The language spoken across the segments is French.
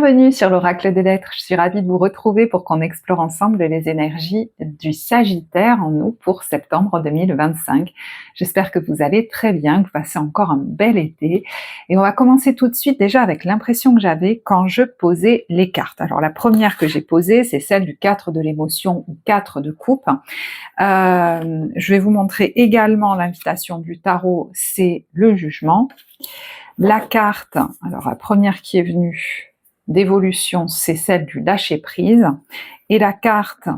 Bienvenue sur l'Oracle des Lettres, je suis ravie de vous retrouver pour qu'on explore ensemble les énergies du Sagittaire en nous pour septembre 2025. J'espère que vous allez très bien, que vous passez encore un bel été. Et on va commencer tout de suite déjà avec l'impression que j'avais quand je posais les cartes. Alors la première que j'ai posée, c'est celle du 4 de l'émotion ou 4 de coupe. Je vais vous montrer également l'invitation du tarot, c'est le jugement. La carte, alors la première qui est venue, d'évolution, c'est celle du lâcher-prise. Et la carte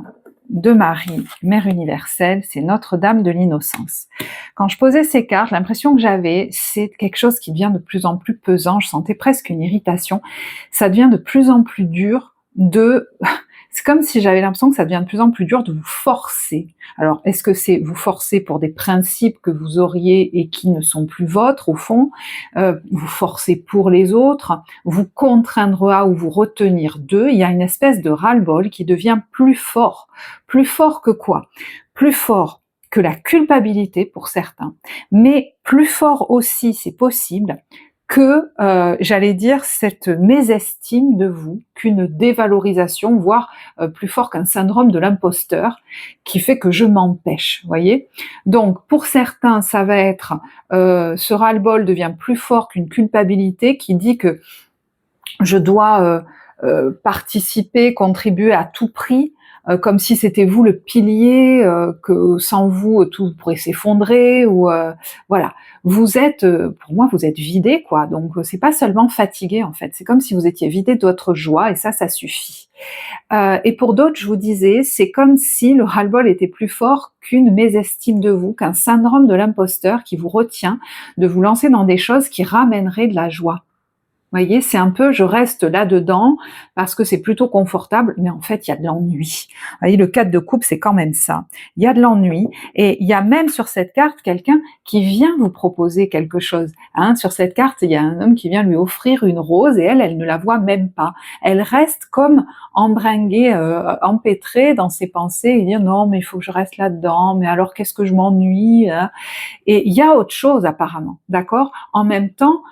de Marie, Mère universelle, c'est Notre-Dame de l'innocence. Quand je posais ces cartes, l'impression que j'avais, c'est quelque chose qui devient de plus en plus pesant. Je sentais presque une irritation. Ça devient de plus en plus dur de... C'est comme si j'avais l'impression que ça devient de plus en plus dur de vous forcer. Alors, est-ce que c'est vous forcer pour des principes que vous auriez et qui ne sont plus vôtres, au fond, vous forcer pour les autres, vous contraindre à ou vous retenir d'eux? Il y a une espèce de ras-le-bol qui devient plus fort. Plus fort que quoi? Plus fort que la culpabilité pour certains, mais plus fort aussi, c'est possible, que, j'allais dire, cette mésestime de vous, qu'une dévalorisation, voire plus fort qu'un syndrome de l'imposteur, qui fait que je m'empêche, voyez. Donc, pour certains, ça va être, ce ras-le-bol devient plus fort qu'une culpabilité qui dit que je dois participer, contribuer à tout prix, comme si c'était vous le pilier, que sans vous tout pourrait s'effondrer, ou voilà. Vous êtes, pour moi, vous êtes vidé, quoi. Donc c'est pas seulement fatigué en fait, c'est comme si vous étiez vidé de votre joie, et ça suffit. Et pour d'autres, je vous disais, c'est comme si le ras-le-bol était plus fort qu'une mésestime de vous, qu'un syndrome de l'imposteur qui vous retient de vous lancer dans des choses qui ramèneraient de la joie. Vous voyez, c'est un peu, je reste là-dedans parce que c'est plutôt confortable, mais en fait, il y a de l'ennui. Vous voyez, le 4 de coupe, c'est quand même ça. Il y a de l'ennui, et il y a même sur cette carte quelqu'un qui vient vous proposer quelque chose. Hein, sur cette carte, il y a un homme qui vient lui offrir une rose, et elle ne la voit même pas. Elle reste comme embringuée, empêtrée dans ses pensées, et dire non, mais il faut que je reste là-dedans, mais alors qu'est-ce que je m'ennuie, hein. Et il y a autre chose apparemment, d'accord? En même temps,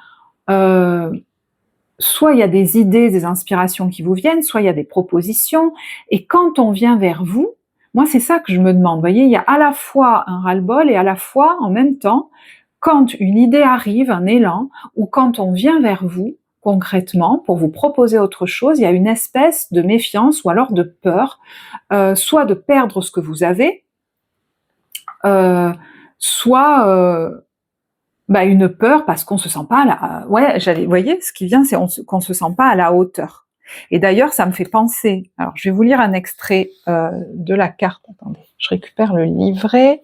soit il y a des idées, des inspirations qui vous viennent, soit il y a des propositions, et quand on vient vers vous, moi c'est ça que je me demande, vous voyez, il y a à la fois un ras-le-bol et à la fois, en même temps, quand une idée arrive, un élan, ou quand on vient vers vous, concrètement, pour vous proposer autre chose, il y a une espèce de méfiance ou alors de peur, soit de perdre ce que vous avez, soit une peur parce qu'on se sent pas à la... vous voyez, ce qui vient, c'est qu'on se sent pas à la hauteur. Et d'ailleurs, ça me fait penser... Alors, je vais vous lire un extrait de la carte. Attendez, je récupère le livret.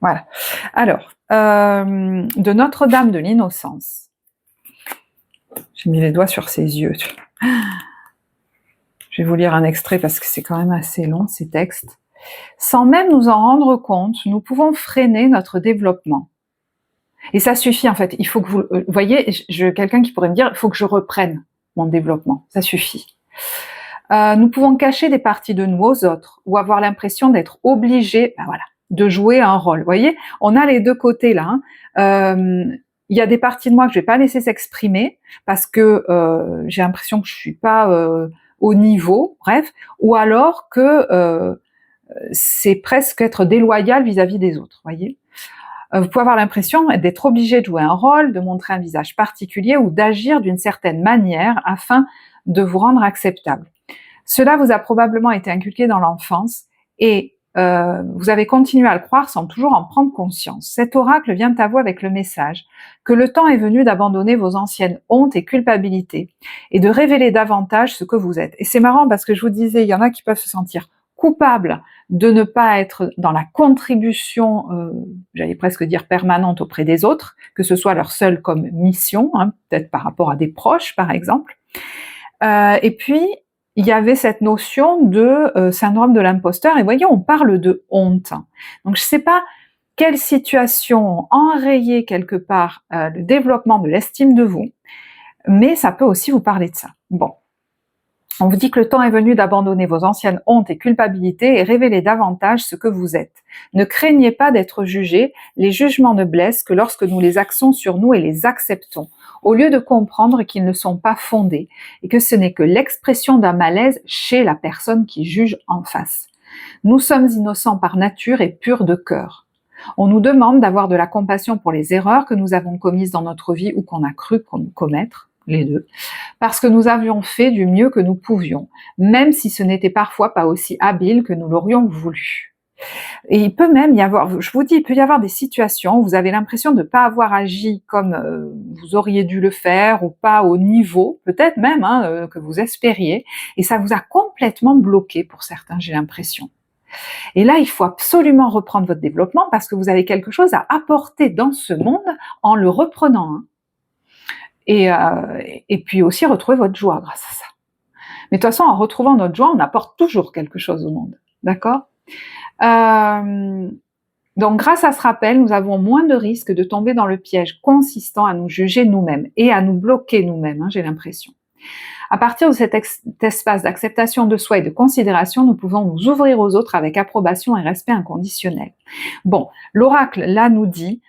Voilà. Alors, de Notre-Dame de l'innocence. J'ai mis les doigts sur ses yeux. Je vais vous lire un extrait parce que c'est quand même assez long, ces textes. Sans même nous en rendre compte, nous pouvons freiner notre développement. Et ça suffit en fait, il faut que vous voyez, quelqu'un qui pourrait me dire, il faut que je reprenne mon développement, ça suffit. Nous pouvons cacher des parties de nous aux autres, ou avoir l'impression d'être obligés, de jouer un rôle. Vous voyez, on a les deux côtés là. Il y a des parties de moi que je vais pas laisser s'exprimer, parce que j'ai l'impression que je suis pas au niveau, bref, ou alors que c'est presque être déloyal vis-à-vis des autres, voyez. Vous pouvez avoir l'impression d'être obligé de jouer un rôle, de montrer un visage particulier ou d'agir d'une certaine manière afin de vous rendre acceptable. Cela vous a probablement été inculqué dans l'enfance et vous avez continué à le croire sans toujours en prendre conscience. Cet oracle vient à vous avec le message que le temps est venu d'abandonner vos anciennes hontes et culpabilités et de révéler davantage ce que vous êtes. Et c'est marrant parce que je vous disais, il y en a qui peuvent se sentir coupables de ne pas être dans la contribution, j'allais presque dire permanente auprès des autres, que ce soit leur seule comme mission, hein, peut-être par rapport à des proches par exemple. Et puis, il y avait cette notion de syndrome de l'imposteur, et voyez, on parle de honte. Donc je ne sais pas quelle situation enrayait quelque part le développement de l'estime de vous, mais ça peut aussi vous parler de ça. Bon. On vous dit que le temps est venu d'abandonner vos anciennes hontes et culpabilités et révéler davantage ce que vous êtes. Ne craignez pas d'être jugés, les jugements ne blessent que lorsque nous les axons sur nous et les acceptons, au lieu de comprendre qu'ils ne sont pas fondés et que ce n'est que l'expression d'un malaise chez la personne qui juge en face. Nous sommes innocents par nature et purs de cœur. On nous demande d'avoir de la compassion pour les erreurs que nous avons commises dans notre vie ou qu'on a cru commettre, les deux, parce que nous avions fait du mieux que nous pouvions, même si ce n'était parfois pas aussi habile que nous l'aurions voulu. Et il peut même y avoir, je vous dis, il peut y avoir des situations où vous avez l'impression de ne pas avoir agi comme vous auriez dû le faire ou pas au niveau, peut-être même que vous espériez, et ça vous a complètement bloqué pour certains, j'ai l'impression. Et là, il faut absolument reprendre votre développement parce que vous avez quelque chose à apporter dans ce monde en le reprenant. Et puis aussi retrouver votre joie grâce à ça. Mais de toute façon, en retrouvant notre joie, on apporte toujours quelque chose au monde. D'accord ? Donc, grâce à ce rappel, nous avons moins de risques de tomber dans le piège consistant à nous juger nous-mêmes et à nous bloquer nous-mêmes, j'ai l'impression. À partir de cet espace d'acceptation de soi et de considération, nous pouvons nous ouvrir aux autres avec approbation et respect inconditionnel. Bon, l'oracle là nous dit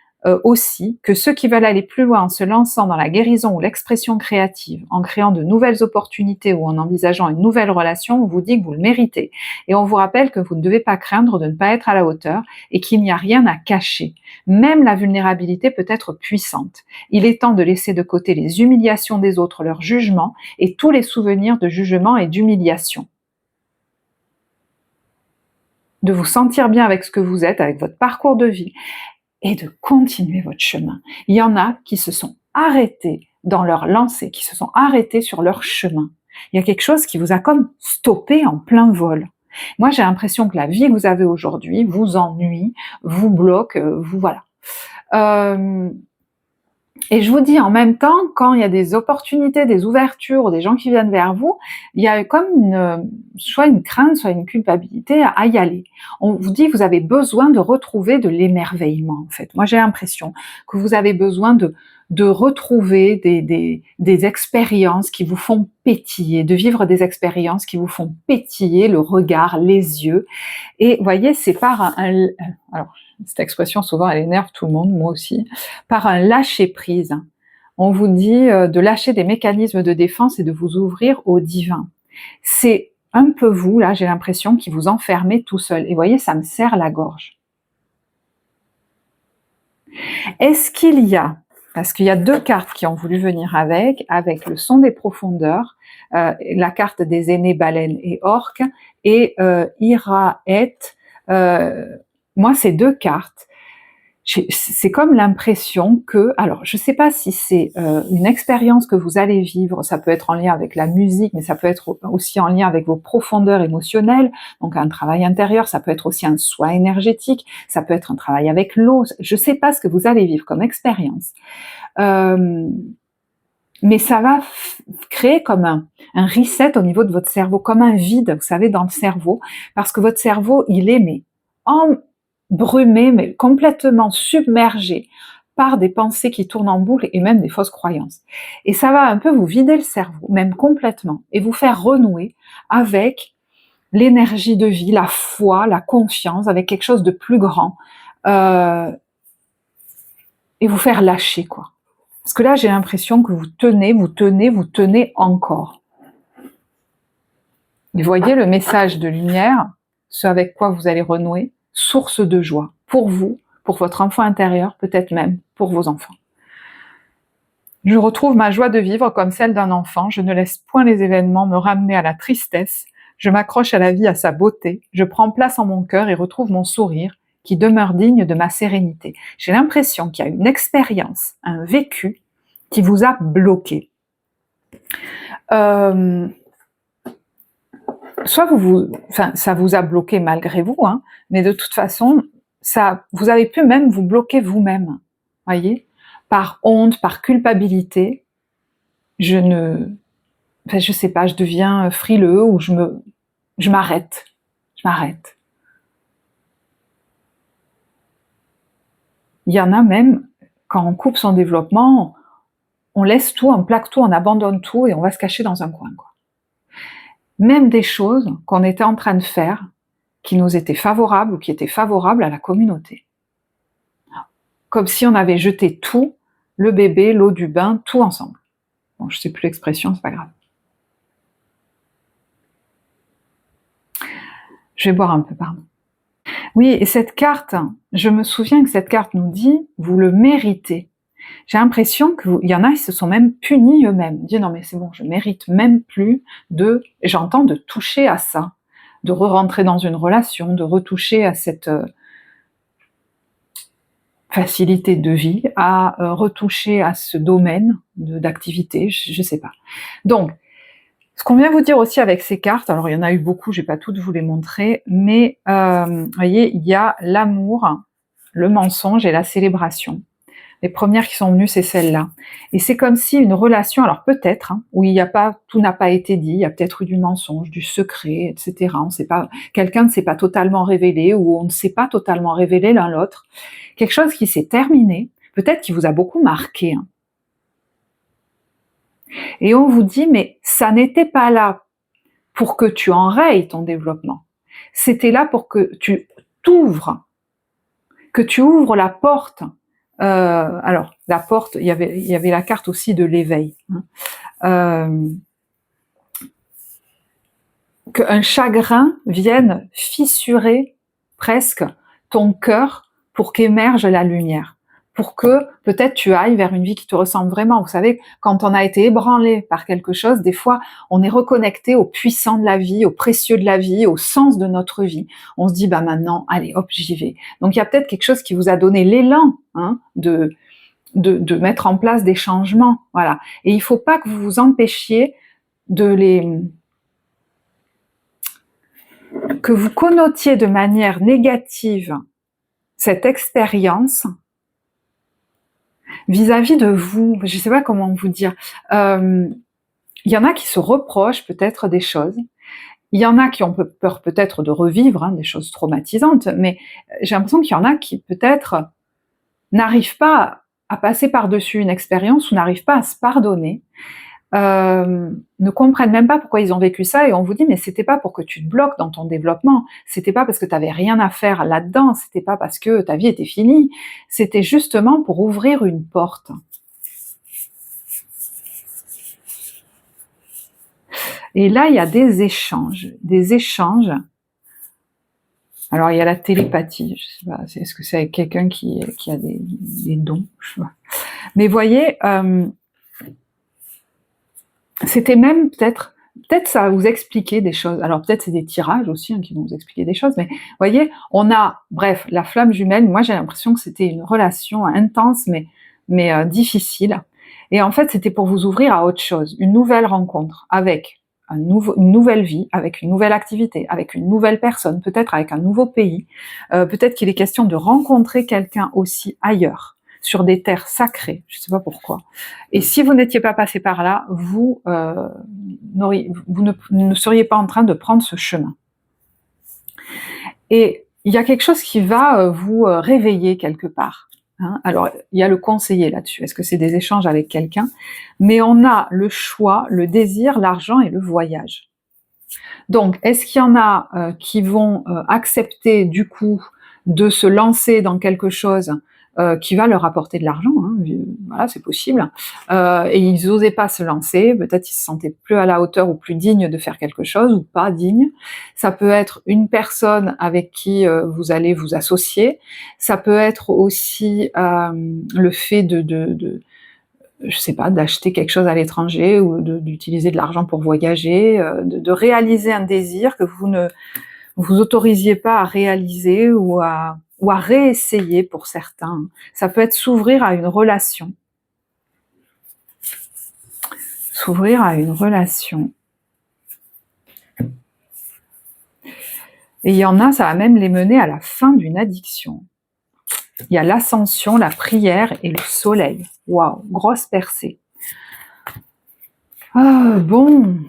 aussi que ceux qui veulent aller plus loin en se lançant dans la guérison ou l'expression créative, en créant de nouvelles opportunités ou en envisageant une nouvelle relation, on vous dit que vous le méritez. Et on vous rappelle que vous ne devez pas craindre de ne pas être à la hauteur et qu'il n'y a rien à cacher. Même la vulnérabilité peut être puissante. Il est temps de laisser de côté les humiliations des autres, leurs jugements et tous les souvenirs de jugement et d'humiliation. De vous sentir bien avec ce que vous êtes, avec votre parcours de vie, et de continuer votre chemin. Il y en a qui se sont arrêtés dans leur lancée, qui se sont arrêtés sur leur chemin. Il y a quelque chose qui vous a comme stoppé en plein vol. Moi, j'ai l'impression que la vie que vous avez aujourd'hui vous ennuie, vous bloque, vous voilà. Et je vous dis, en même temps, quand il y a des opportunités, des ouvertures, des gens qui viennent vers vous, il y a comme soit une crainte, soit une culpabilité à y aller. On vous dit, vous avez besoin de retrouver de l'émerveillement, en fait. Moi, j'ai l'impression que vous avez besoin de retrouver des expériences qui vous font pétiller, de vivre des expériences qui vous font pétiller le regard, les yeux. Et vous voyez, c'est par alors, cette expression, souvent, elle énerve tout le monde, moi aussi, par un lâcher-prise. On vous dit de lâcher des mécanismes de défense et de vous ouvrir au divin. C'est un peu vous, là, j'ai l'impression, qui vous enfermez tout seul. Et vous voyez, ça me serre la gorge. Est-ce qu'il y a, parce qu'il y a deux cartes qui ont voulu venir avec le son des profondeurs, la carte des aînés, baleines et orques, et Iraet, moi, ces deux cartes, c'est comme l'impression que, alors je ne sais pas si c'est une expérience que vous allez vivre, ça peut être en lien avec la musique, mais ça peut être aussi en lien avec vos profondeurs émotionnelles, donc un travail intérieur, ça peut être aussi un soin énergétique, ça peut être un travail avec l'eau, je ne sais pas ce que vous allez vivre comme expérience. Mais ça va créer comme un reset au niveau de votre cerveau, comme un vide, vous savez, dans le cerveau, parce que votre cerveau, il est embrumé, mais complètement submergé par des pensées qui tournent en boucle et même des fausses croyances. Et ça va un peu vous vider le cerveau, même complètement, et vous faire renouer avec l'énergie de vie, la foi, la confiance, avec quelque chose de plus grand, et vous faire lâcher, quoi. Parce que là, j'ai l'impression que vous tenez encore. Et voyez le message de lumière, ce avec quoi vous allez renouer, source de joie pour vous, pour votre enfant intérieur, peut-être même pour vos enfants. Je retrouve ma joie de vivre comme celle d'un enfant, je ne laisse point les événements me ramener à la tristesse, je m'accroche à la vie, à sa beauté, je prends place en mon cœur et retrouve mon sourire qui demeure digne de ma sérénité. J'ai l'impression qu'il y a une expérience, un vécu qui vous a bloqué. Soit ça vous a bloqué malgré vous, mais de toute façon, vous avez pu même vous bloquer vous-même, voyez, par honte, par culpabilité. Je sais pas, je deviens frileux ou je m'arrête. Il y en a même, quand on coupe son développement, on laisse tout, on plaque tout, on abandonne tout et on va se cacher dans un coin, quoi. même des choses qu'on était en train de faire qui nous étaient favorables ou qui étaient favorables à la communauté. Comme si on avait jeté tout, le bébé, l'eau du bain, tout ensemble. Bon, je sais plus l'expression, c'est pas grave. Je vais boire un peu, pardon. Oui, et cette carte, je me souviens que cette carte nous dit, vous le méritez. J'ai l'impression qu'il y en a, ils se sont même punis eux-mêmes. Ils disent, non mais c'est bon, je mérite même plus j'entends de toucher à ça, de re-rentrer dans une relation, de retoucher à cette facilité de vie, à retoucher à ce domaine d'activité, je sais pas. Donc, ce qu'on vient vous dire aussi avec ces cartes, alors il y en a eu beaucoup, je vais pas toutes vous les montrer, mais vous voyez, il y a l'amour, le mensonge et la célébration. Les premières qui sont venues, c'est celle-là. Et c'est comme si une relation, alors peut-être, où il n'y a pas, tout n'a pas été dit, il y a peut-être eu du mensonge, du secret, etc. On sait pas, quelqu'un ne s'est pas totalement révélé, ou on ne s'est pas totalement révélé l'un l'autre. Quelque chose qui s'est terminé, peut-être qui vous a beaucoup marqué. Et on vous dit, mais ça n'était pas là pour que tu enrayes ton développement. C'était là pour que tu t'ouvres, que tu ouvres la porte. Alors, la porte, il y avait la carte aussi de l'éveil. Qu'un chagrin vienne fissurer presque ton cœur pour qu'émerge la lumière. Pour que peut-être tu ailles vers une vie qui te ressemble vraiment. Vous savez, quand on a été ébranlé par quelque chose, des fois, on est reconnecté au puissant de la vie, au précieux de la vie, au sens de notre vie. On se dit, bah maintenant, allez, hop, j'y vais. Donc il y a peut-être quelque chose qui vous a donné l'élan de mettre en place des changements. Voilà. Et il ne faut pas que vous vous empêchiez que vous connotiez de manière négative cette expérience vis-à-vis de vous. Je ne sais pas comment vous dire. Il y en a qui se reprochent peut-être des choses. Il y en a qui ont peur peut-être de revivre des choses traumatisantes, mais j'ai l'impression qu'il y en a qui peut-être n'arrivent pas à passer par-dessus une expérience ou n'arrivent pas à se pardonner, ne comprennent même pas pourquoi ils ont vécu ça, et on vous dit mais c'était pas pour que tu te bloques dans ton développement, c'était pas parce que tu avais rien à faire là-dedans, c'était pas parce que ta vie était finie, c'était justement pour ouvrir une porte. Et là il y a des échanges. Alors il y a la télépathie, je sais pas, est-ce que c'est avec quelqu'un qui a des dons, je sais pas. Mais voyez, c'était même peut-être ça va vous expliquer des choses. Alors peut-être c'est des tirages aussi qui vont vous expliquer des choses, mais voyez, on a, bref, la flamme jumelle, moi j'ai l'impression que c'était une relation intense mais difficile. Et en fait c'était pour vous ouvrir à autre chose, une nouvelle rencontre avec une nouvelle vie, avec une nouvelle activité, avec une nouvelle personne, peut-être avec un nouveau pays, peut-être qu'il est question de rencontrer quelqu'un aussi ailleurs, sur des terres sacrées, je ne sais pas pourquoi. Et si vous n'étiez pas passé par là, vous ne seriez pas en train de prendre ce chemin. Et il y a quelque chose qui va vous réveiller quelque part. Alors, il y a le conseiller là-dessus. Est-ce que c'est des échanges avec quelqu'un? Mais on a le choix, le désir, l'argent et le voyage. Donc, est-ce qu'il y en a qui vont accepter du coup de se lancer dans quelque chose qui va leur apporter de l'argent, voilà, c'est possible, et ils n'osaient pas se lancer, peut-être ils se sentaient plus à la hauteur ou plus dignes de faire quelque chose, ou pas dignes. Ça peut être une personne avec qui vous allez vous associer, ça peut être aussi le fait je sais pas, d'acheter quelque chose à l'étranger ou d'utiliser de l'argent pour voyager, de réaliser un désir que vous ne vous autorisiez pas à réaliser ou à réessayer pour certains. Ça peut être s'ouvrir à une relation. S'ouvrir à une relation. Et il y en a, ça va même les mener à la fin d'une addiction. Il y a l'ascension, la prière et le soleil. Waouh, grosse percée. Ah, bon.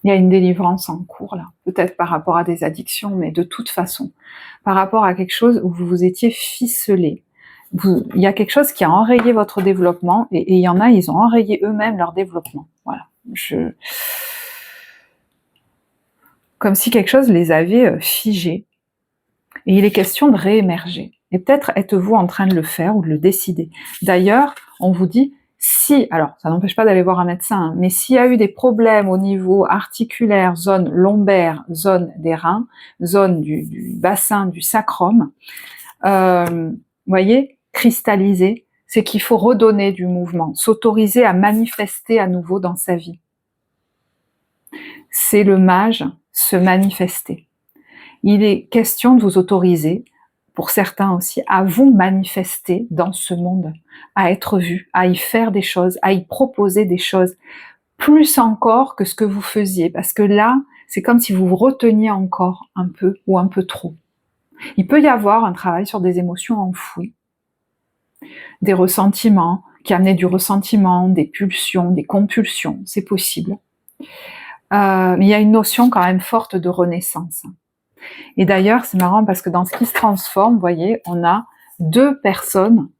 Il y a une délivrance en cours là, peut-être par rapport à des addictions, mais de toute façon, par rapport à quelque chose où vous vous étiez ficelé. il y a quelque chose qui a enrayé votre développement, et il y en a, ils ont enrayé eux-mêmes leur développement. Voilà. Comme si quelque chose les avait figés. Et il est question de réémerger. Et peut-être êtes-vous en train de le faire ou de le décider. D'ailleurs, on vous dit, si, alors ça n'empêche pas d'aller voir un médecin, hein, mais s'il y a eu des problèmes au niveau articulaire, zone lombaire, zone des reins, zone du bassin, du sacrum, voyez, cristalliser, c'est qu'il faut redonner du mouvement, s'autoriser à manifester à nouveau dans sa vie. C'est le mage se manifester. Il est question de vous autoriser, pour certains aussi, à vous manifester dans ce monde, à être vu, à y faire des choses, à y proposer des choses, plus encore que ce que vous faisiez, parce que là, c'est comme si vous vous reteniez encore un peu ou un peu trop. Il peut y avoir un travail sur des émotions enfouies, des ressentiments, qui amenaient du ressentiment, des pulsions, des compulsions, c'est possible. Mais il y a une notion quand même forte de renaissance. Et d'ailleurs, c'est marrant parce que dans ce qui se transforme, vous voyez, on a 2 personnes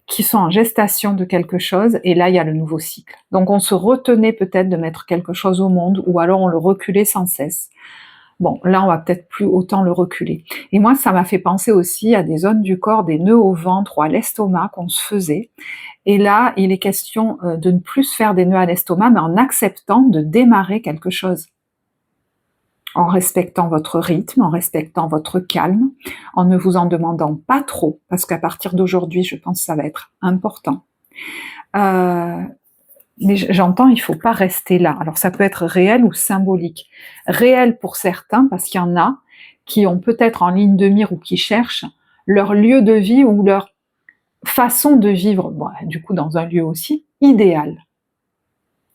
qui sont en gestation de quelque chose, et là, il y a le nouveau cycle. Donc, on se retenait peut-être de mettre quelque chose au monde, ou alors on le reculait sans cesse. Bon, là, on va peut-être plus autant le reculer. Et moi, ça m'a fait penser aussi à des zones du corps, des nœuds au ventre ou à l'estomac qu'on se faisait. Et là, il est question de ne plus se faire des nœuds à l'estomac, mais en acceptant de démarrer quelque chose. En respectant votre rythme, en respectant votre calme, en ne vous en demandant pas trop, parce qu'à partir d'aujourd'hui, je pense que ça va être important. Mais j'entends, il ne faut pas rester là. Alors ça peut être réel ou symbolique. Réel pour certains, parce qu'il y en a qui ont peut-être en ligne de mire ou qui cherchent leur lieu de vie ou leur façon de vivre, bon, du coup dans un lieu aussi, idéal,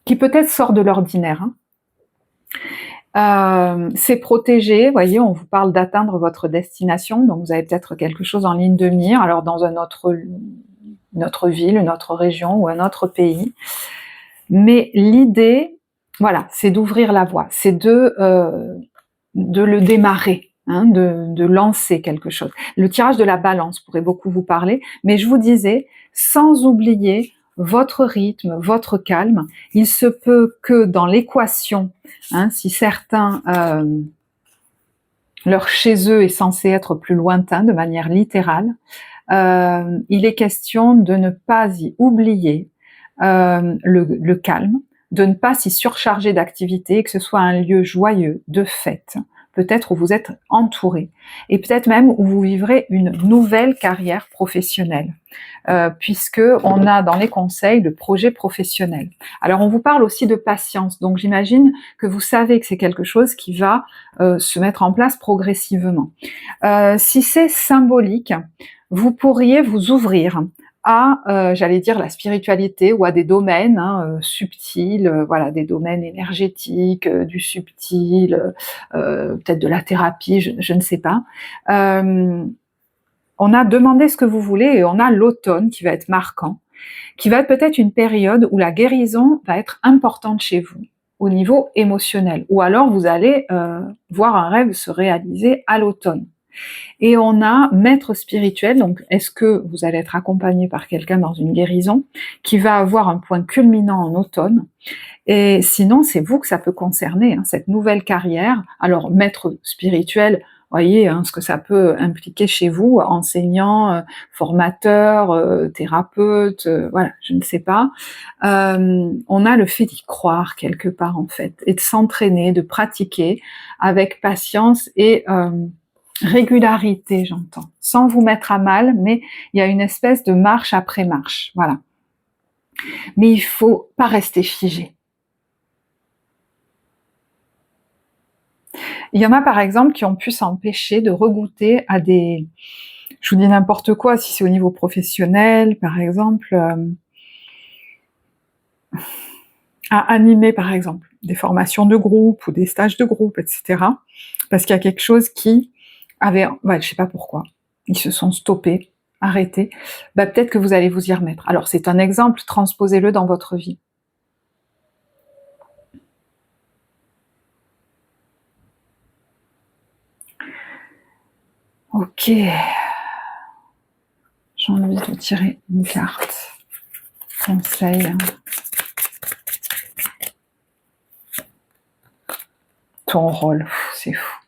qui peut-être sort de l'ordinaire. C'est protégé, vous voyez, on vous parle d'atteindre votre destination, donc vous avez peut-être quelque chose en ligne de mire, alors dans une autre ville, une autre région ou un autre pays. Mais l'idée, voilà, c'est d'ouvrir la voie, c'est de le démarrer, hein, de lancer quelque chose. Le tirage de la balance pourrait beaucoup vous parler, mais je vous disais, sans oublier votre rythme, votre calme. Il se peut que dans l'équation, hein, si certains, leur chez eux est censé être plus lointain de manière littérale, il est question de ne pas y oublier le calme, de ne pas s'y surcharger d'activités, que ce soit un lieu joyeux, de fête, peut-être où vous êtes entouré, et peut-être même où vous vivrez une nouvelle carrière professionnelle, puisque on a dans les conseils le projet professionnel. Alors on vous parle aussi de patience, donc j'imagine que vous savez que c'est quelque chose qui va se mettre en place progressivement. Si c'est symbolique, vous pourriez vous ouvrir à, j'allais dire, la spiritualité ou à des domaines subtils, voilà, des domaines énergétiques, du subtil, peut-être de la thérapie, je ne sais pas. On a demandé ce que vous voulez et on a l'automne qui va être marquant, qui va être peut-être une période où la guérison va être importante chez vous au niveau émotionnel, ou alors vous allez voir un rêve se réaliser à l'automne. Et on a maître spirituel, donc est-ce que vous allez être accompagné par quelqu'un dans une guérison qui va avoir un point culminant en automne, et sinon c'est vous que ça peut concerner, hein, cette nouvelle carrière. Alors maître spirituel, voyez ce que ça peut impliquer chez vous, enseignant, formateur, thérapeute, voilà, je ne sais pas. On a le fait d'y croire quelque part en fait, et de s'entraîner, de pratiquer avec patience et régularité, j'entends, sans vous mettre à mal, mais il y a une espèce de marche après marche, voilà. Mais il faut pas rester figé. Il y en a par exemple qui ont pu s'empêcher de regoûter à des, je vous dis n'importe quoi, si c'est au niveau professionnel, par exemple, à animer par exemple des formations de groupe ou des stages de groupe, etc. Parce qu'il y a quelque chose qui avait, ouais, je sais pas pourquoi, ils se sont stoppés, arrêtés. Bah, peut-être que vous allez vous y remettre. Alors c'est un exemple, transposez-le dans votre vie. Ok. J'ai envie de tirer une carte. Conseil. Ton rôle, c'est fou.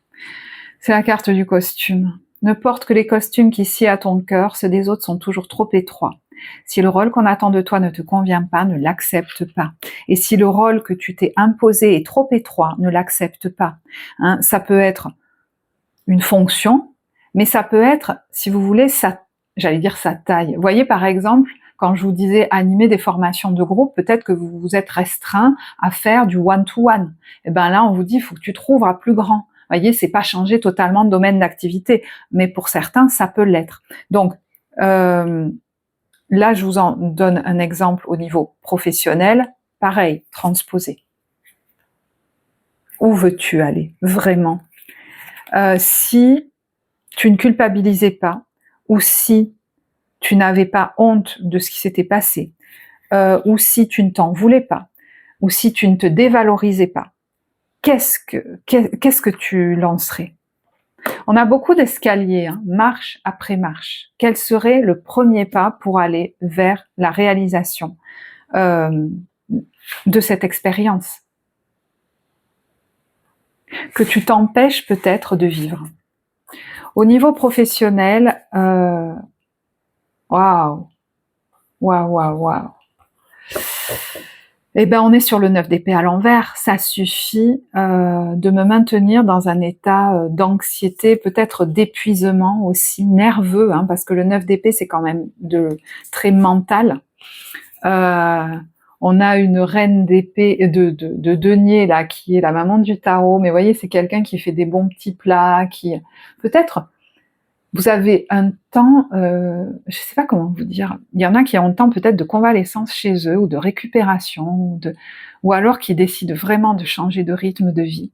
C'est la carte du costume. Ne porte que les costumes qui sied à ton cœur, ceux des autres sont toujours trop étroits. Si le rôle qu'on attend de toi ne te convient pas, ne l'accepte pas. Et si le rôle que tu t'es imposé est trop étroit, ne l'accepte pas. Hein, ça peut être une fonction, mais ça peut être, si vous voulez, j'allais dire sa taille. Vous voyez, par exemple, quand je vous disais animer des formations de groupe, peut-être que vous vous êtes restreint à faire du one-to-one. Et ben là, on vous dit, il faut que tu te trouves à plus grand. Vous voyez, c'est pas changer totalement de domaine d'activité, mais pour certains, ça peut l'être. Donc, là, je vous en donne un exemple au niveau professionnel. Pareil, transposer. Où veux-tu aller, vraiment? Si tu ne culpabilisais pas, ou si tu n'avais pas honte de ce qui s'était passé, ou si tu ne t'en voulais pas, ou si tu ne te dévalorisais pas, qu'est-ce que tu lancerais? On a beaucoup d'escaliers, hein, marche après marche. Quel serait le premier pas pour aller vers la réalisation de cette expérience que tu t'empêches peut-être de vivre? Au niveau professionnel, waouh, waouh, waouh, waouh. Eh ben, on est sur le 9 d'épée à l'envers. Ça suffit de me maintenir dans un état d'anxiété, peut-être d'épuisement aussi, nerveux, hein, parce que le 9 d'épée, c'est quand même très mental. On a une reine d'épée, de denier, là, qui est la maman du tarot, mais vous voyez, c'est quelqu'un qui fait des bons petits plats, qui peut-être vous avez un temps, je sais pas comment vous dire, il y en a qui ont un temps peut-être de convalescence chez eux, ou de récupération, ou alors qui décident vraiment de changer de rythme de vie,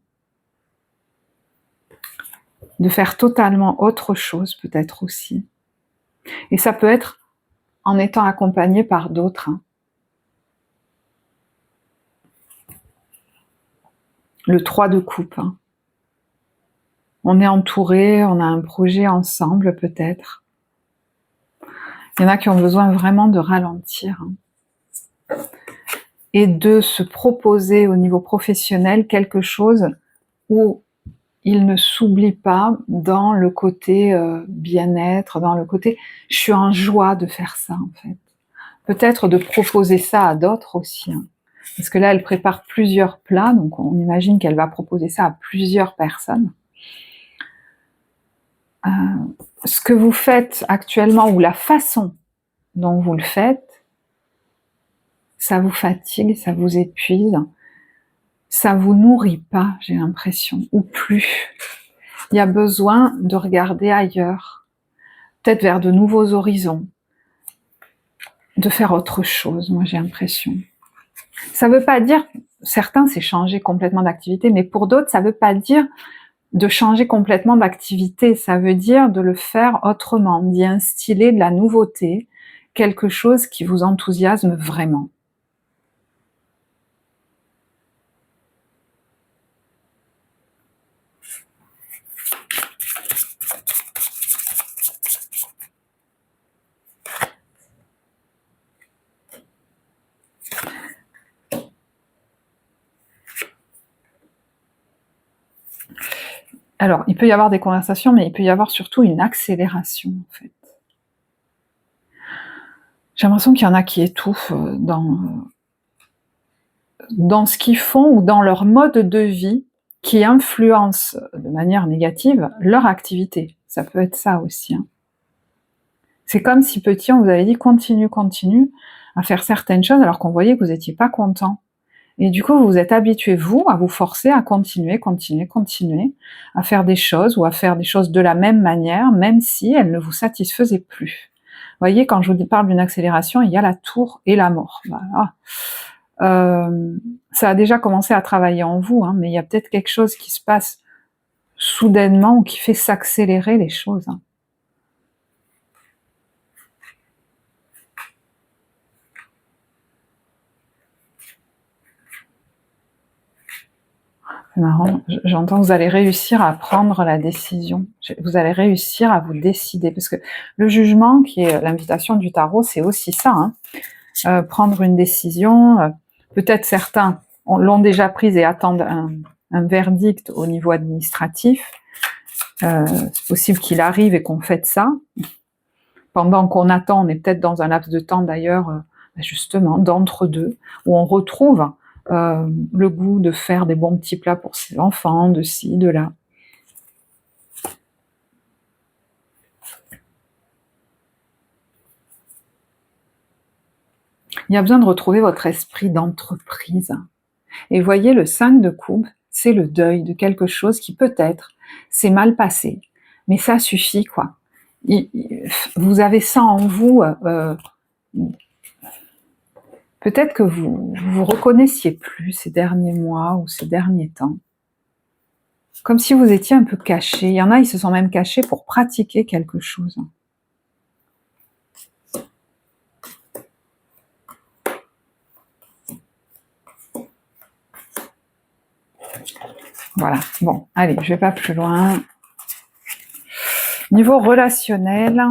de faire totalement autre chose peut-être aussi. Et ça peut être en étant accompagné par d'autres. Hein. Le 3 de coupe. Hein. On est entouré, on a un projet ensemble peut-être. Il y en a qui ont besoin vraiment de ralentir. Hein. Et de se proposer au niveau professionnel quelque chose où il ne s'oublie pas dans le côté bien-être, dans le côté je suis en joie de faire ça en fait. Peut-être de proposer ça à d'autres aussi. Hein. Parce que là, elle prépare plusieurs plats, donc on imagine qu'elle va proposer ça à plusieurs personnes. Ce que vous faites actuellement, ou la façon dont vous le faites, ça vous fatigue, ça vous épuise, ça vous nourrit pas, j'ai l'impression, ou plus. Il y a besoin de regarder ailleurs, peut-être vers de nouveaux horizons, de faire autre chose, moi j'ai l'impression. Ça veut pas dire, certains c'est changer complètement d'activité, mais pour d'autres ça veut pas dire de changer complètement d'activité, ça veut dire de le faire autrement, d'y instiller de la nouveauté, quelque chose qui vous enthousiasme vraiment. Alors, il peut y avoir des conversations, mais il peut y avoir surtout une accélération, en fait. J'ai l'impression qu'il y en a qui étouffent dans ce qu'ils font ou dans leur mode de vie qui influence de manière négative leur activité. Ça peut être ça aussi. Hein. C'est comme si petit, on vous avait dit continue à faire certaines choses alors qu'on voyait que vous n'étiez pas content. Et du coup, vous vous êtes habitué, vous, à vous forcer à continuer, à faire des choses ou à faire des choses de la même manière, même si elles ne vous satisfaisaient plus. Vous voyez, quand je vous parle d'une accélération, il y a la tour et la mort. Voilà. Ça a déjà commencé à travailler en vous, hein, mais il y a peut-être quelque chose qui se passe soudainement ou qui fait s'accélérer les choses. Hein. marrant, j'entends que vous allez réussir à prendre la décision. Vous allez réussir à vous décider. Parce que le jugement, qui est l'invitation du tarot, c'est aussi ça. Hein. Prendre une décision. Peut-être certains l'ont déjà prise et attendent un verdict au niveau administratif. C'est possible qu'il arrive et qu'on fête ça. Pendant qu'on attend, on est peut-être dans un laps de temps d'ailleurs, justement, d'entre-deux, où on retrouve le goût de faire des bons petits plats pour ses enfants, de ci, de là. Il y a besoin de retrouver votre esprit d'entreprise. Et voyez, le 5 de coupe, c'est le deuil de quelque chose qui peut-être s'est mal passé, mais ça suffit, quoi. Vous avez ça en vous, peut-être que vous reconnaissiez plus ces derniers mois ou ces derniers temps. Comme si vous étiez un peu caché. Il y en a, ils se sont même cachés pour pratiquer quelque chose. Voilà, bon, allez, je vais pas plus loin. Niveau relationnel,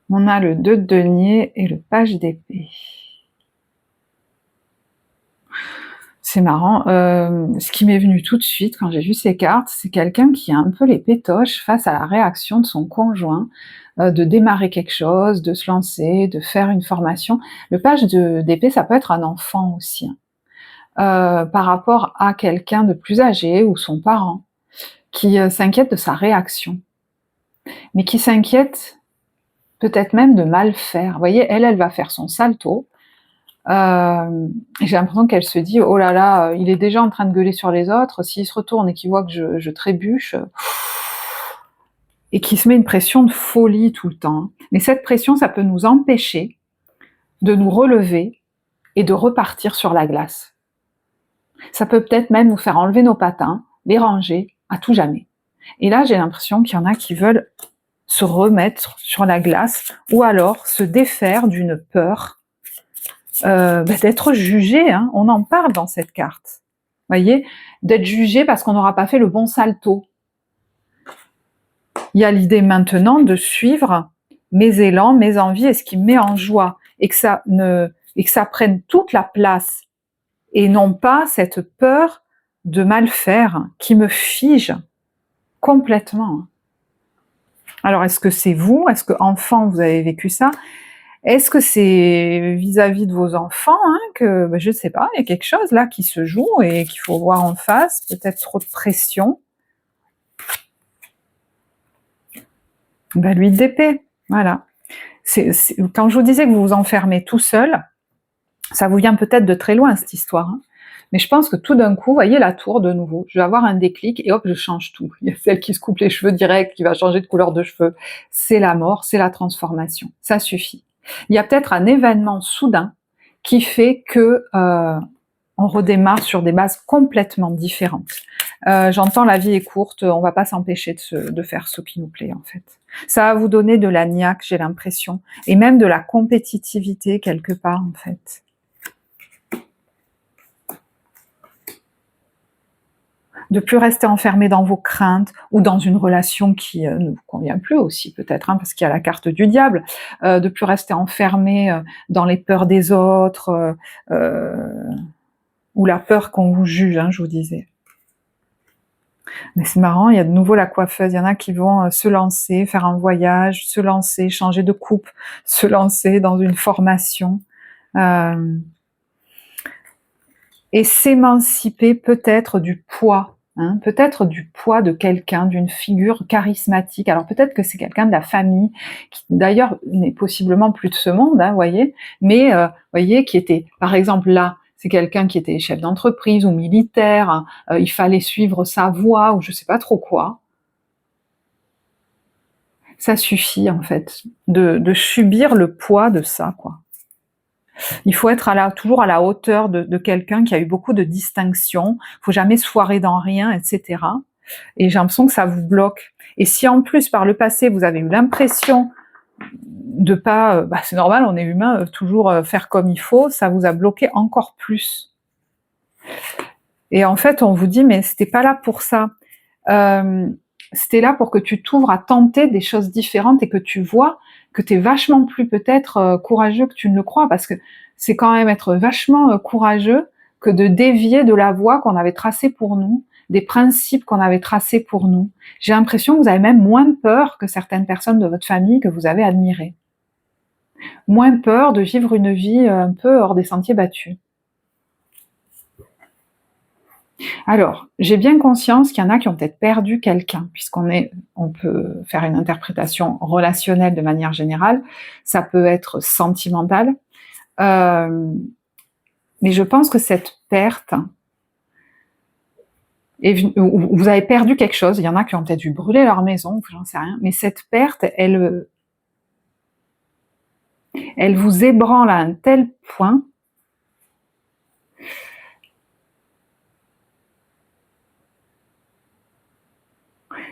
on a le 2 de denier et le page d'épée. C'est marrant, ce qui m'est venu tout de suite quand j'ai vu ces cartes, c'est quelqu'un qui a un peu les pétoches face à la réaction de son conjoint, de démarrer quelque chose, de se lancer, de faire une formation. Le page d'épée, ça peut être un enfant aussi, hein. Par rapport à quelqu'un de plus âgé ou son parent, qui s'inquiète de sa réaction, mais qui s'inquiète peut-être même de mal faire. Vous voyez, elle va faire son salto. J'ai l'impression qu'elle se dit, oh là là, il est déjà en train de gueuler sur les autres, s'il se retourne et qu'il voit que je trébuche, et qu'il se met une pression de folie tout le temps. Mais cette pression, ça peut nous empêcher de nous relever et de repartir sur la glace. Ça peut peut-être même nous faire enlever nos patins, les ranger à tout jamais. Et là, j'ai l'impression qu'il y en a qui veulent se remettre sur la glace, ou alors se défaire d'une peur d'être jugé, hein. On en parle dans cette carte. Vous voyez, d'être jugé parce qu'on n'aura pas fait le bon salto. Il y a l'idée maintenant de suivre mes élans, mes envies et ce qui me met en joie, et que ça prenne toute la place, et non pas cette peur de mal faire qui me fige complètement. Alors, est-ce que c'est vous? Est-ce que enfant vous avez vécu ça? Est-ce que c'est vis-à-vis de vos enfants, hein, que je ne sais pas, il y a quelque chose là qui se joue et qu'il faut voir en face, peut-être trop de pression. L'huile d'épée, voilà. Quand je vous disais que vous vous enfermez tout seul, ça vous vient peut-être de très loin cette histoire, hein. Mais je pense que tout d'un coup, voyez la tour de nouveau, je vais avoir un déclic et hop, je change tout. Il y a celle qui se coupe les cheveux direct, qui va changer de couleur de cheveux. C'est la mort, c'est la transformation. Ça suffit. Il y a peut-être un événement soudain qui fait que on redémarre sur des bases complètement différentes. J'entends la vie est courte, on va pas s'empêcher de faire ce qui nous plaît en fait. Ça va vous donner de la niaque, j'ai l'impression, et même de la compétitivité quelque part en fait. De plus rester enfermé dans vos craintes ou dans une relation qui ne vous convient plus aussi peut-être, hein, parce qu'il y a la carte du diable, de plus rester enfermé dans les peurs des autres, ou la peur qu'on vous juge, hein, je vous disais. Mais c'est marrant, il y a de nouveau la coiffeuse, il y en a qui vont se lancer, faire un voyage, se lancer, changer de coupe, se lancer dans une formation, et s'émanciper peut-être du poids, hein, peut-être du poids de quelqu'un, d'une figure charismatique. Alors peut-être que c'est quelqu'un de la famille, qui d'ailleurs n'est possiblement plus de ce monde, hein, voyez, mais voyez, qui était, par exemple là, c'est quelqu'un qui était chef d'entreprise ou militaire, hein, il fallait suivre sa voie ou je sais pas trop quoi. Ça suffit en fait, de subir le poids de ça, quoi. Il faut être toujours à la hauteur de quelqu'un qui a eu beaucoup de distinctions, il faut jamais se foirer dans rien, etc. Et j'ai l'impression que ça vous bloque. Et si en plus, par le passé, vous avez eu l'impression de pas, c'est normal, on est humain, toujours faire comme il faut, ça vous a bloqué encore plus. Et en fait, on vous dit, mais c'était pas là pour ça. C'était là pour que tu t'ouvres à tenter des choses différentes et que tu vois que tu es vachement plus peut-être courageux que tu ne le crois, parce que c'est quand même être vachement courageux que de dévier de la voie qu'on avait tracée pour nous, des principes qu'on avait tracés pour nous. J'ai l'impression que vous avez même moins peur que certaines personnes de votre famille que vous avez admirées. Moins peur de vivre une vie un peu hors des sentiers battus. Alors, j'ai bien conscience qu'il y en a qui ont peut-être perdu quelqu'un, on peut faire une interprétation relationnelle de manière générale, ça peut être sentimental, mais je pense que cette perte, vous avez perdu quelque chose, il y en a qui ont peut-être dû brûler leur maison, j'en sais rien, mais cette perte, elle vous ébranle à un tel point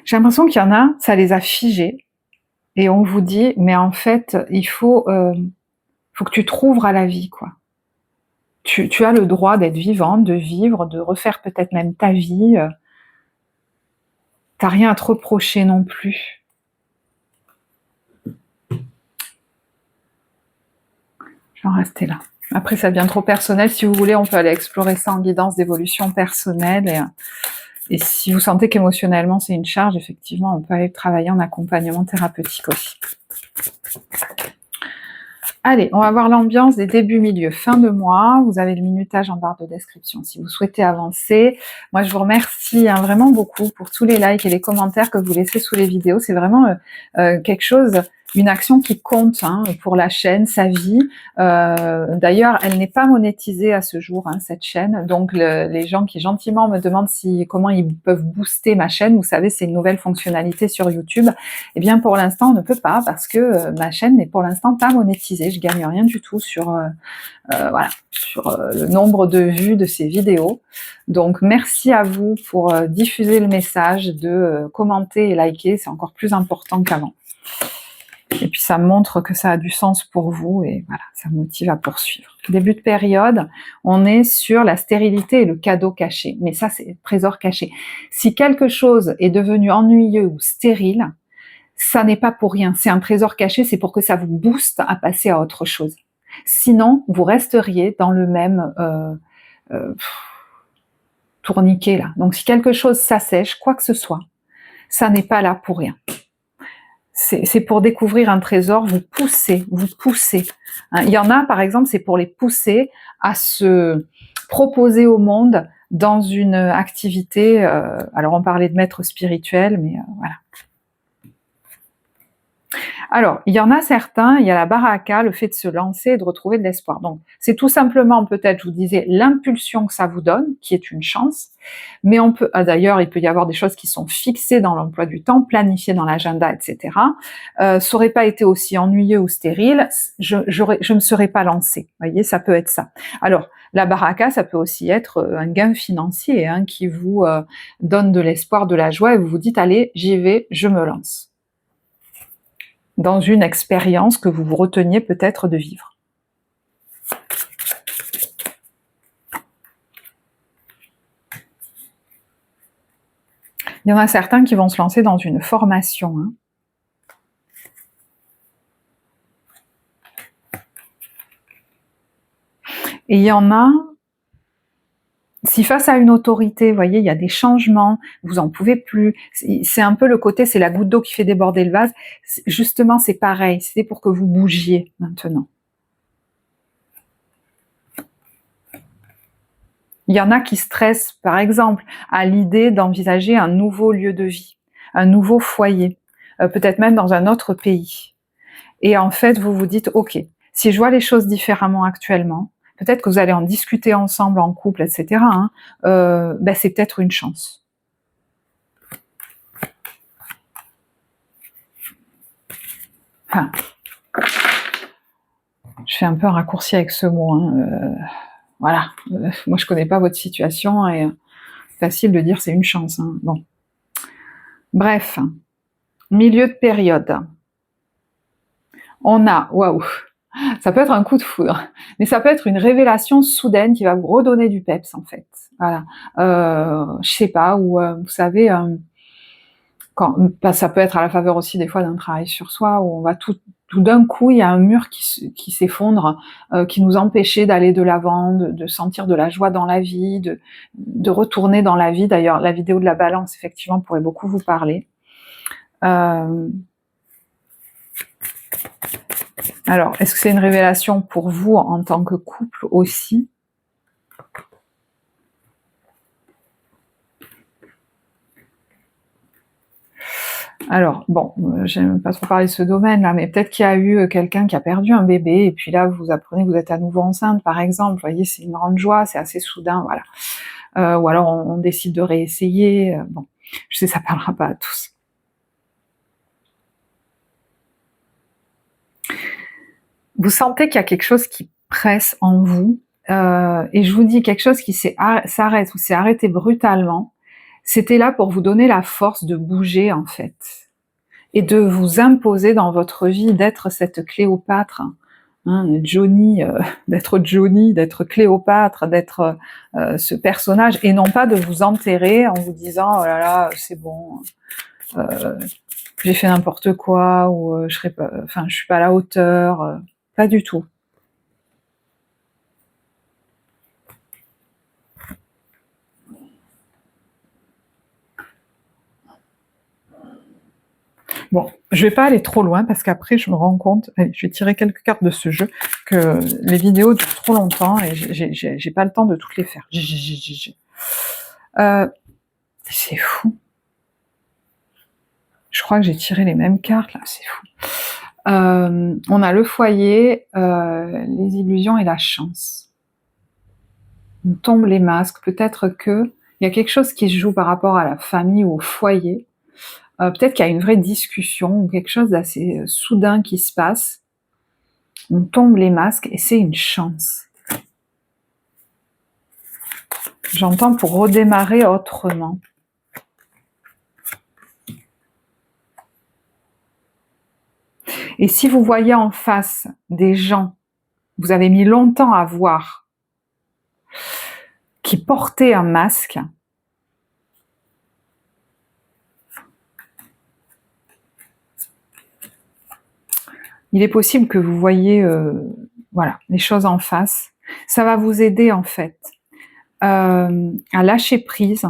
j'ai l'impression qu'il y en a, ça les a figés, et on vous dit, mais en fait, il faut que tu t'ouvres à la vie, quoi. Tu as le droit d'être vivante, de vivre, de refaire peut-être même ta vie. T'as rien à te reprocher non plus. Je vais en rester là. Après, ça devient trop personnel. Si vous voulez, on peut aller explorer ça en guidance d'évolution personnelle. Et si vous sentez qu'émotionnellement c'est une charge, effectivement, on peut aller travailler en accompagnement thérapeutique aussi. Allez, on va voir l'ambiance des débuts, milieu, fin de mois. Vous avez le minutage en barre de description si vous souhaitez avancer. Moi, je vous remercie vraiment beaucoup pour tous les likes et les commentaires que vous laissez sous les vidéos. C'est vraiment quelque chose, une action qui compte pour la chaîne, sa vie. D'ailleurs, elle n'est pas monétisée à ce jour, cette chaîne. Donc, les gens qui gentiment me demandent comment ils peuvent booster ma chaîne, vous savez, c'est une nouvelle fonctionnalité sur YouTube. Eh bien, pour l'instant, on ne peut pas parce que ma chaîne n'est pour l'instant pas monétisée. Je gagne rien du tout sur le nombre de vues de ces vidéos. Donc, merci à vous pour diffuser le message, de commenter et liker. C'est encore plus important qu'avant. Et puis ça montre que ça a du sens pour vous et voilà, ça motive à poursuivre. Début de période, on est sur la stérilité et le cadeau caché. Mais ça, c'est le trésor caché. Si quelque chose est devenu ennuyeux ou stérile, ça n'est pas pour rien. C'est un trésor caché, c'est pour que ça vous booste à passer à autre chose. Sinon, vous resteriez dans le même tourniquet là. Donc si quelque chose s'assèche, quoi que ce soit, ça n'est pas là pour rien. C'est pour découvrir un trésor, vous poussez. Il y en a, par exemple, c'est pour les pousser à se proposer au monde dans une activité. Alors, on parlait de maître spirituel, mais voilà. Alors, il y en a certains, il y a la baraka, le fait de se lancer et de retrouver de l'espoir. Donc, c'est tout simplement, peut-être, je vous disais, l'impulsion que ça vous donne, qui est une chance. Mais on peut, d'ailleurs, il peut y avoir des choses qui sont fixées dans l'emploi du temps, planifiées dans l'agenda, etc. Ça n'aurait pas été aussi ennuyeux ou stérile, je me serais pas lancée. Vous voyez, ça peut être ça. Alors, la baraka, ça peut aussi être un gain financier qui vous donne de l'espoir, de la joie, et vous vous dites, allez, j'y vais, je me lance dans une expérience que vous vous reteniez peut-être de vivre. Il y en a certains qui vont se lancer dans une formation. Et il y en a, si face à une autorité, vous voyez, il y a des changements, vous en pouvez plus, c'est un peu le côté, c'est la goutte d'eau qui fait déborder le vase, justement c'est pareil, c'est pour que vous bougiez maintenant. Il y en a qui stressent, par exemple, à l'idée d'envisager un nouveau lieu de vie, un nouveau foyer, peut-être même dans un autre pays. Et en fait, vous vous dites, ok, si je vois les choses différemment actuellement, peut-être que vous allez en discuter ensemble, en couple, etc. C'est peut-être une chance. Enfin, je fais un peu un raccourci avec ce mot. Voilà, moi je connais pas votre situation et facile de dire c'est une chance. Bon, bref, milieu de période. On a, waouh, Ça peut être un coup de foudre, mais ça peut être une révélation soudaine qui va vous redonner du peps en fait. Voilà. Je sais pas, ou vous savez, ça peut être à la faveur aussi des fois d'un travail sur soi, où on va tout d'un coup, il y a un mur qui s'effondre, qui nous empêchait d'aller de l'avant, de sentir de la joie dans la vie, de retourner dans la vie. D'ailleurs, la vidéo de la balance, effectivement, pourrait beaucoup vous parler. Alors, est-ce que c'est une révélation pour vous en tant que couple aussi? Alors, bon, j'aime pas trop parler de ce domaine-là, mais peut-être qu'il y a eu quelqu'un qui a perdu un bébé, et puis là, vous apprenez que vous êtes à nouveau enceinte, par exemple. Vous voyez, c'est une grande joie, c'est assez soudain, voilà. Ou alors, on décide de réessayer. Bon, je sais, ça parlera pas à tous. Vous sentez qu'il y a quelque chose qui presse en vous, et je vous dis quelque chose qui s'arrête ou s'est arrêté brutalement. C'était là pour vous donner la force de bouger, en fait, et de vous imposer dans votre vie, d'être cette Cléopâtre, hein, Johnny, d'être Cléopâtre, d'être ce personnage, et non pas de vous enterrer en vous disant « oh là là, c'est bon, j'ai fait n'importe quoi » ou je suis pas à la hauteur, pas du tout. Bon, je vais pas aller trop loin parce qu'après je me rends compte, allez, je vais tirer quelques cartes de ce jeu, que les vidéos durent trop longtemps et j'ai pas le temps de toutes les faire. C'est fou. Je crois que j'ai tiré les mêmes cartes là, c'est fou. On a le foyer, les illusions et la chance. On tombe les masques, peut-être que il y a quelque chose qui se joue par rapport à la famille ou au foyer. Peut-être qu'il y a une vraie discussion ou quelque chose d'assez soudain qui se passe. On tombe les masques et c'est une chance. J'entends pour redémarrer autrement. Et si vous voyez en face des gens, vous avez mis longtemps à voir, qui portaient un masque, il est possible que vous voyez voilà, les choses en face. Ça va vous aider en fait à lâcher prise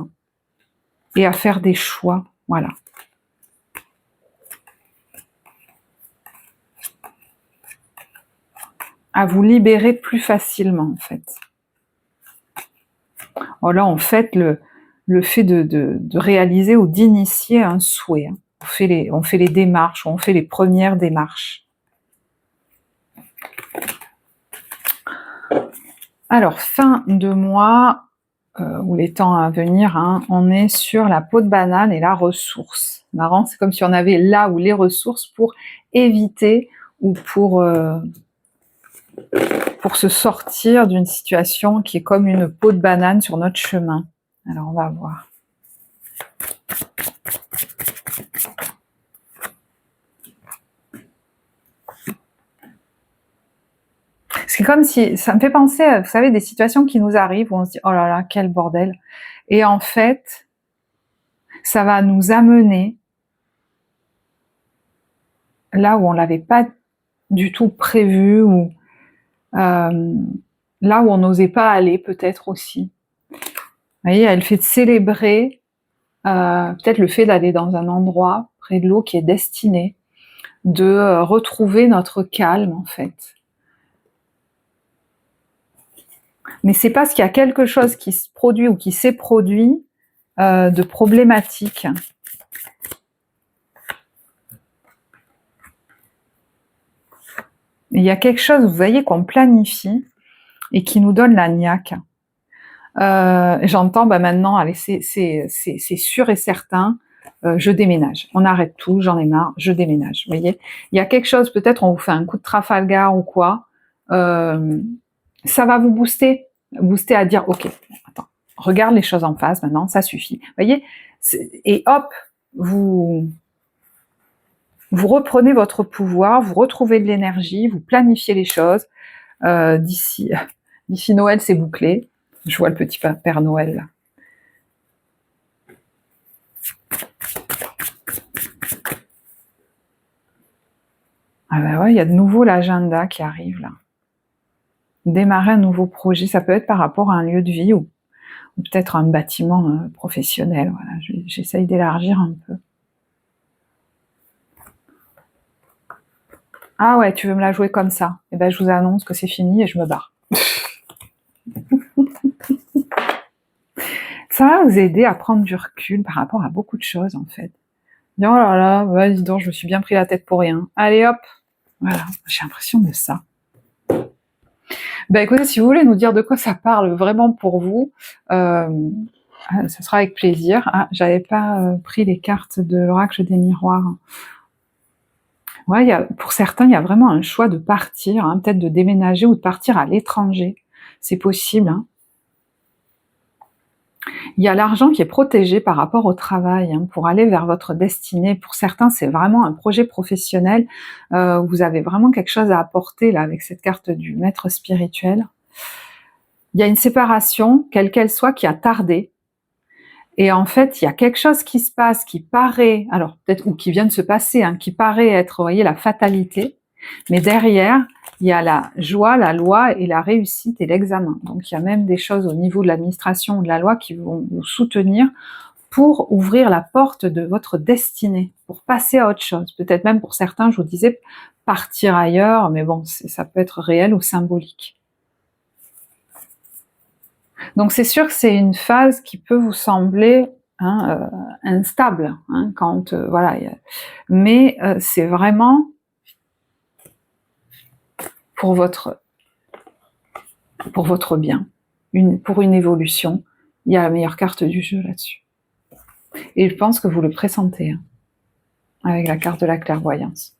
et à faire des choix. Voilà. À vous libérer plus facilement en fait. Oh là, en fait, le fait de réaliser ou d'initier un souhait. Hein. On fait les démarches, on fait les premières démarches. Alors, fin de mois, ou les temps à venir, hein, on est sur la peau de banane et la ressource. Marrant, c'est comme si on avait là ou les ressources pour éviter ou pour se sortir d'une situation qui est comme une peau de banane sur notre chemin. Alors, on va voir. C'est comme si, ça me fait penser à, vous savez, des situations qui nous arrivent où on se dit « oh là là, quel bordel !» Et en fait, ça va nous amener là où on l'avait pas du tout prévu, ou là où on n'osait pas aller peut-être aussi. Vous voyez, elle fait de célébrer peut-être le fait d'aller dans un endroit près de l'eau qui est destiné, de retrouver notre calme en fait. Mais c'est parce qu'il y a quelque chose qui se produit ou qui s'est produit de problématique. Il y a quelque chose, vous voyez, qu'on planifie et qui nous donne la niaque. J'entends maintenant, allez, c'est sûr et certain, je déménage. On arrête tout, j'en ai marre, je déménage. Vous voyez, il y a quelque chose, peut-être on vous fait un coup de Trafalgar ou quoi, ça va vous booster à dire ok, attends, regarde les choses en face maintenant, ça suffit. Vous voyez, et hop, vous vous reprenez votre pouvoir, vous retrouvez de l'énergie, vous planifiez les choses. D'ici Noël, c'est bouclé. Je vois le petit Père Noël là. Ah ben ouais, il y a de nouveau l'agenda qui arrive là. Démarrer un nouveau projet, ça peut être par rapport à un lieu de vie ou peut-être un bâtiment professionnel. Voilà, j'essaye d'élargir un peu. Ah ouais, tu veux me la jouer comme ça? Eh ben, je vous annonce que c'est fini et je me barre. Ça va vous aider à prendre du recul par rapport à beaucoup de choses, en fait. Oh là là, ouais, dis donc, je me suis bien pris la tête pour rien. Allez hop, voilà, j'ai l'impression de ça. Ben écoutez, si vous voulez nous dire de quoi ça parle vraiment pour vous, ça sera avec plaisir. Ah, j'avais pas pris les cartes de l'oracle des miroirs. Ouais, pour certains, il y a vraiment un choix de partir, hein, peut-être de déménager ou de partir à l'étranger. C'est possible. Hein. Il y a l'argent qui est protégé par rapport au travail, hein, pour aller vers votre destinée. Pour certains, c'est vraiment un projet professionnel. Vous avez vraiment quelque chose à apporter là avec cette carte du maître spirituel. Il y a une séparation, quelle qu'elle soit, qui a tardé. Et en fait, il y a quelque chose qui se passe, qui paraît, alors peut-être, ou qui vient de se passer, hein, qui paraît être, vous voyez, la fatalité, mais derrière, il y a la joie, la loi et la réussite et l'examen. Donc il y a même des choses au niveau de l'administration ou de la loi qui vont vous soutenir pour ouvrir la porte de votre destinée, pour passer à autre chose. Peut-être même pour certains, je vous disais, partir ailleurs, mais bon, ça peut être réel ou symbolique. Donc c'est sûr que c'est une phase qui peut vous sembler instable, hein, quand voilà, mais c'est vraiment pour votre bien, pour une évolution. Il y a la meilleure carte du jeu là-dessus. Et je pense que vous le pressentez, hein, avec la carte de la clairvoyance.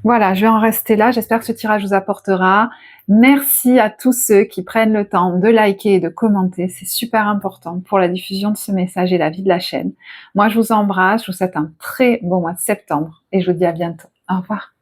Voilà, je vais en rester là. J'espère que ce tirage vous apportera. Merci à tous ceux qui prennent le temps de liker et de commenter. C'est super important pour la diffusion de ce message et la vie de la chaîne. Moi, je vous embrasse. Je vous souhaite un très bon mois de septembre et je vous dis à bientôt. Au revoir.